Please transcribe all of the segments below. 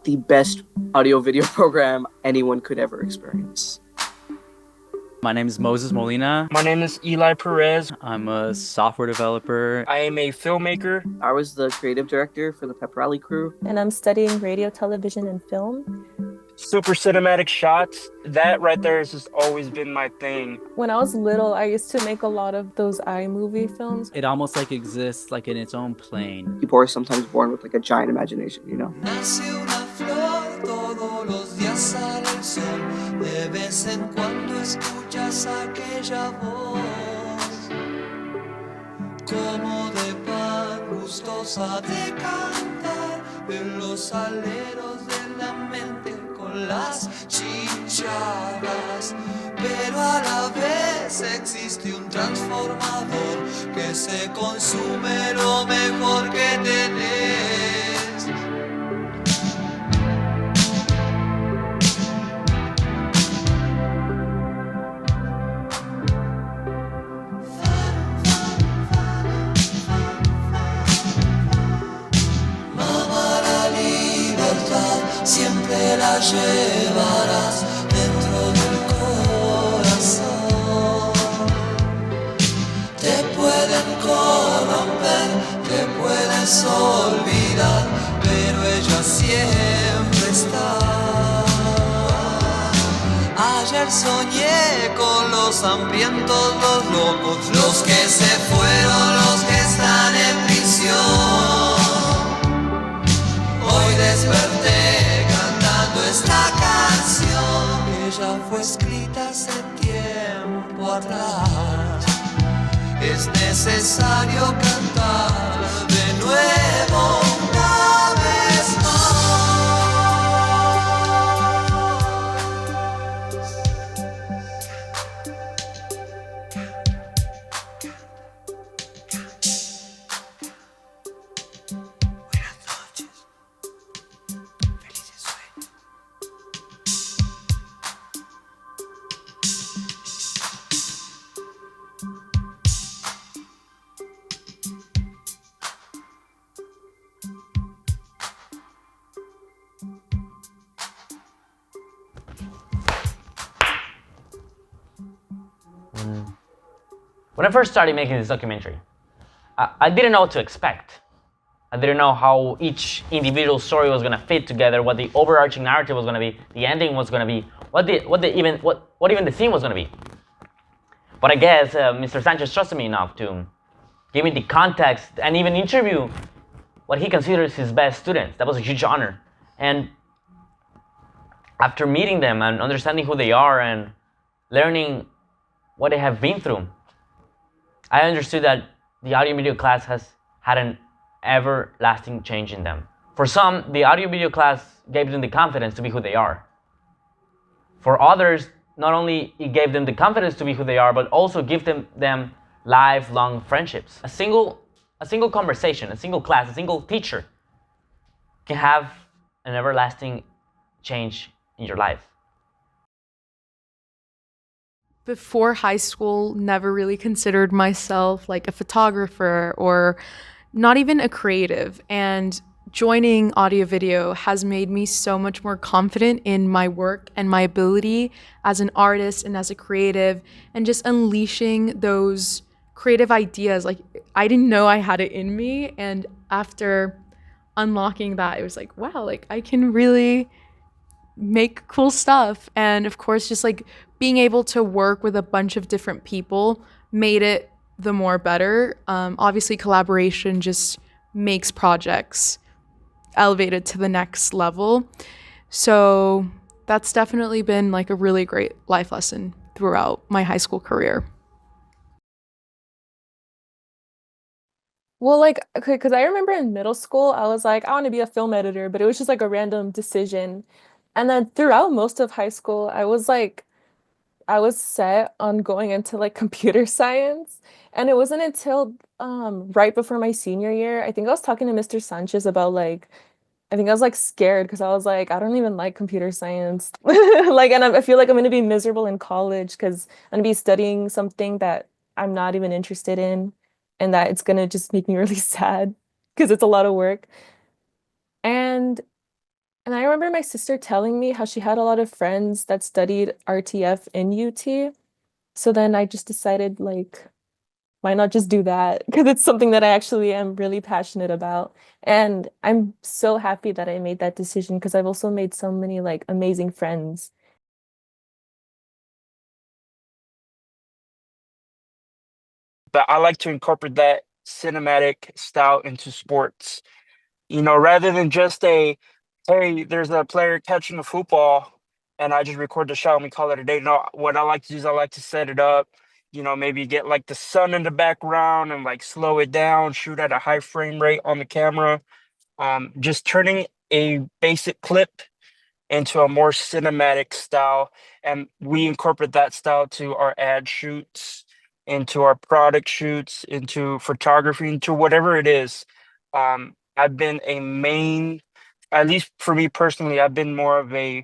the best audio-video program anyone could ever experience. My name is Moses Molina. My name is Eli Perez. I'm a software developer. I am a filmmaker. I was the creative director for the pep rally crew. And I'm studying radio, television, and film. Super cinematic shots. That right there has just always been my thing. When I was little, I used to make a lot of those iMovie films. It almost like exists like in its own plane. People are sometimes born with like a giant imagination, you know? Nace una flor, todos los días sale el sol. De vez en cuando escuchas aquella voz, como de pan gustosa de cantar en los aleros de la mente con las chicharras. Pero a la vez existe un transformador que se consume lo mejor que tenés. Mamá, la libertad siempre la llevarás dentro del corazón. Te pueden corromper, te puedes olvidar, pero ella siempre está. Ayer soñé con los hambrientos, los locos, los que se fueron, los que están en prisión. Hoy desperté cantando esta canción. Ella fue escrita hace tiempo atrás. Es necesario cantar de nuevo una vez más. Buenas noches. Felices sueños. When I first started making this documentary, I didn't know what to expect. I didn't know how each individual story was going to fit together, what the overarching narrative was going to be, the ending was going to be, what even the theme was going to be. But I guess Mr. Sanchez trusted me enough to give me the context and even interview what he considers his best students. That was a huge honor. And after meeting them and understanding who they are and learning what they have been through, I understood that the audio video class has had an everlasting change in them. For some, the audio video class gave them the confidence to be who they are. For others, not only it gave them the confidence to be who they are, but also give them lifelong friendships. A single conversation, a single class, a single teacher can have an everlasting change in your life. Before high school, never really considered myself like a photographer or not even a creative. And joining audio video has made me so much more confident in my work and my ability as an artist and as a creative, and just unleashing those creative ideas. Like, I didn't know I had it in me. And after unlocking that, it was like, wow, like I can really make cool stuff. And of course, just like being able to work with a bunch of different people made it the more better. Obviously, collaboration just makes projects elevated to the next level. So that's definitely been like a really great life lesson throughout my high school career. Well, like, okay, because I remember in middle school, I was like, I want to be a film editor, but it was just like a random decision. And then throughout most of high school, I was set on going into like computer science. And it wasn't until right before my senior year, I think I was talking to Mr. Sanchez about like, I think I was like scared because I was like, I don't even like computer science. Like, and I feel like I'm going to be miserable in college because I'm going to be studying something that I'm not even interested in, and that it's going to just make me really sad because it's a lot of work. And And I remember my sister telling me how she had a lot of friends that studied RTF in UT. So then I just decided, like, why not just do that? Because it's something that I actually am really passionate about. And I'm so happy that I made that decision because I've also made so many like amazing friends. But I like to incorporate that cinematic style into sports. Rather than just hey, there's a player catching a football and I just record the shot and we call it a day. No, what I like to do is I like to set it up, maybe get like the sun in the background and like slow it down, shoot at a high frame rate on the camera. Just turning a basic clip into a more cinematic style. And we incorporate that style to our ad shoots, into our product shoots, into photography, into whatever it is. I've been a main, at least for me personally, I've been more of a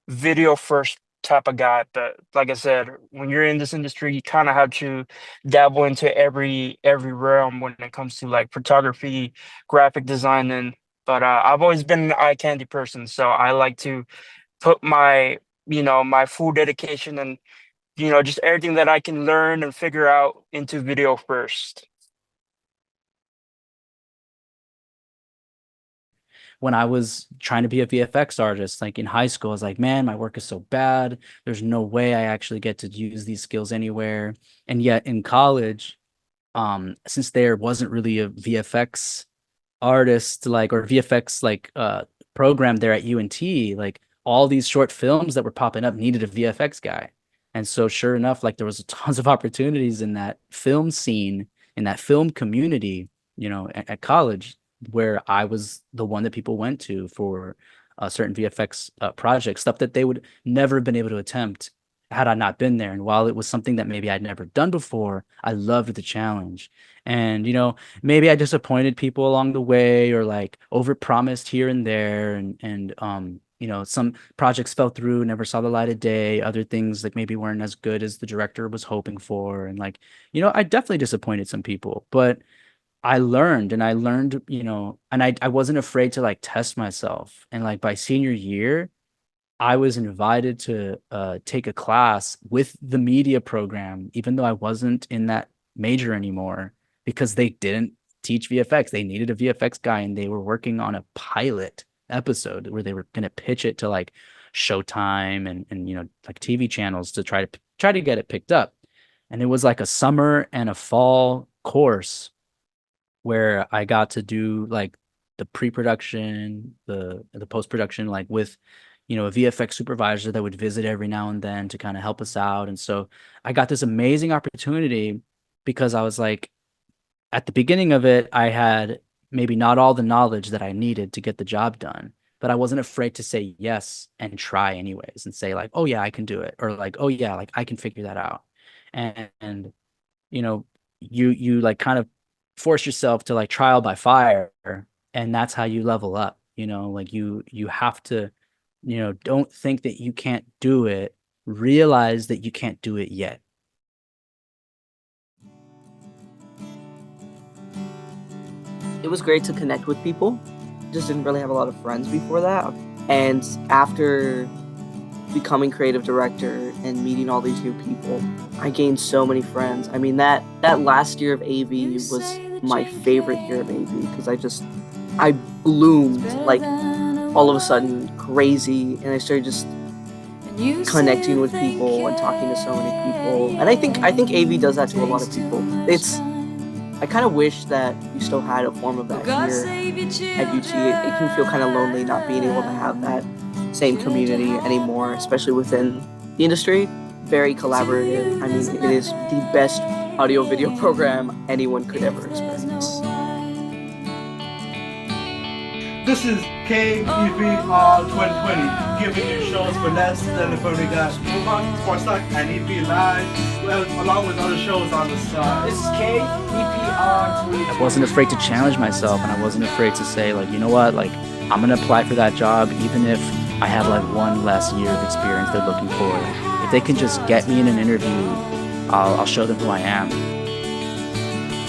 video first type of guy. But like I said, when you're in this industry, you kind of have to dabble into every realm when it comes to like photography, graphic design, and but I've always been an eye candy person, so I like to put my full dedication and just everything that I can learn and figure out into video first. When I was trying to be a VFX artist, like in high school, I was like, man, my work is so bad. There's no way I actually get to use these skills anywhere. And yet in college, since there wasn't really a VFX artist like or VFX like program there at UNT, like all these short films that were popping up needed a VFX guy. And so sure enough, like there was tons of opportunities in that film scene, in that film community, at college where I was the one that people went to for certain VFX projects, stuff that they would never have been able to attempt had I not been there. And while it was something that maybe I'd never done before, I loved the challenge. And, maybe I disappointed people along the way or like overpromised here and there. And some projects fell through, never saw the light of day. Other things like maybe weren't as good as the director was hoping for. And like, I definitely disappointed some people, but I learned, and I wasn't afraid to like test myself. And like by senior year, I was invited to take a class with the media program, even though I wasn't in that major anymore, because they didn't teach VFX. They needed a VFX guy, and they were working on a pilot episode where they were going to pitch it to like Showtime and like TV channels to try to get it picked up. And it was like a summer and a fall course where I got to do like the pre-production, the post-production, like with, a VFX supervisor that would visit every now and then to kind of help us out. And so I got this amazing opportunity because I was like, at the beginning of it, I had maybe not all the knowledge that I needed to get the job done, but I wasn't afraid to say yes and try anyways and say like, oh yeah, I can do it. Or like, oh yeah, like I can figure that out. And you know, you like kind of force yourself to like trial by fire, and that's how you level up. Like you have to, don't think that you can't do it. Realize that you can't do it yet. It was great to connect with people. Just didn't really have a lot of friends before that. And after becoming creative director and meeting all these new people, I gained so many friends. I mean, that last year of AV was my favorite year of AV because I bloomed like all of a sudden crazy, and I started just connecting with people and talking to so many people. And I think AV does that to a lot of people. I kind of wish that you still had a form of that here at UT. It can feel kind of lonely not being able to have that same community anymore, especially within the industry. Very collaborative. I mean, it is the best audio video program anyone could ever experience. This is KEPR 2020, giving you shows for less than the phone got Move On, Sports Talk, and EP Live, along with other shows on the side. This is KEPR 2020. I wasn't afraid to challenge myself, and I wasn't afraid to say like, you know what, like I'm gonna apply for that job even if I have like one less year of experience they're looking for. If they can just get me in an interview, I'll show them who I am.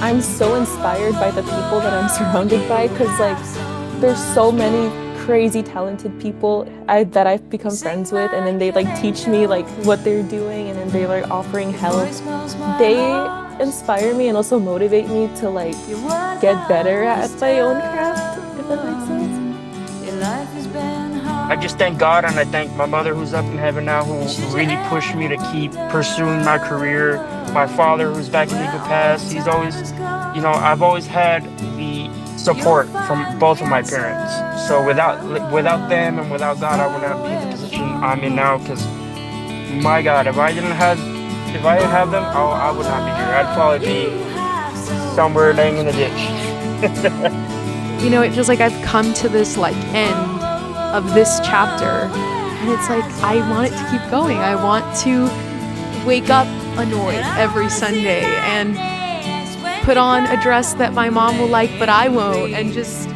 I'm so inspired by the people that I'm surrounded by because like there's so many crazy talented people that I've become friends with, and then they like teach me like what they're doing, and then they're like offering help. They inspire me and also motivate me to like get better at my own craft, if that makes sense. I just thank God, and I thank my mother who's up in heaven now, who really pushed me to keep pursuing my career. My father who's back in EPHS, he's always, I've always had the support from both of my parents. So without them and without God, I would not be in the position I'm in now. Because my God, if I didn't have them, I would not be here. I'd probably be somewhere laying in the ditch. It feels like I've come to this like end of this chapter, and it's like I want it to keep going. I want to wake up annoyed every Sunday and put on a dress that my mom will like but I won't, and just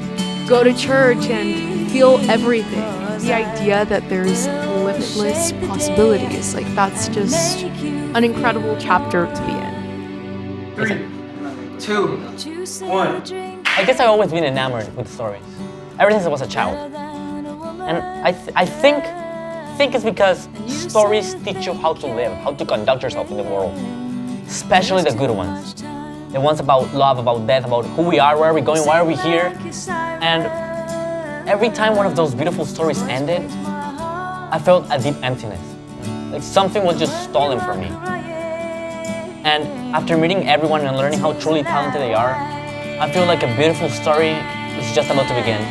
go to church and feel everything. The idea that there's limitless possibilities, like that's just an incredible chapter to be in. 3, 2, 1. I guess I've always been enamored with stories, ever since I was a child. And I think it's because stories teach you how to live, how to conduct yourself in the world, especially the good ones. The ones about love, about death, about who we are, where are we going, why are we here. And every time one of those beautiful stories ended, I felt a deep emptiness. Like something was just stolen from me. And after meeting everyone and learning how truly talented they are, I feel like a beautiful story is just about to begin.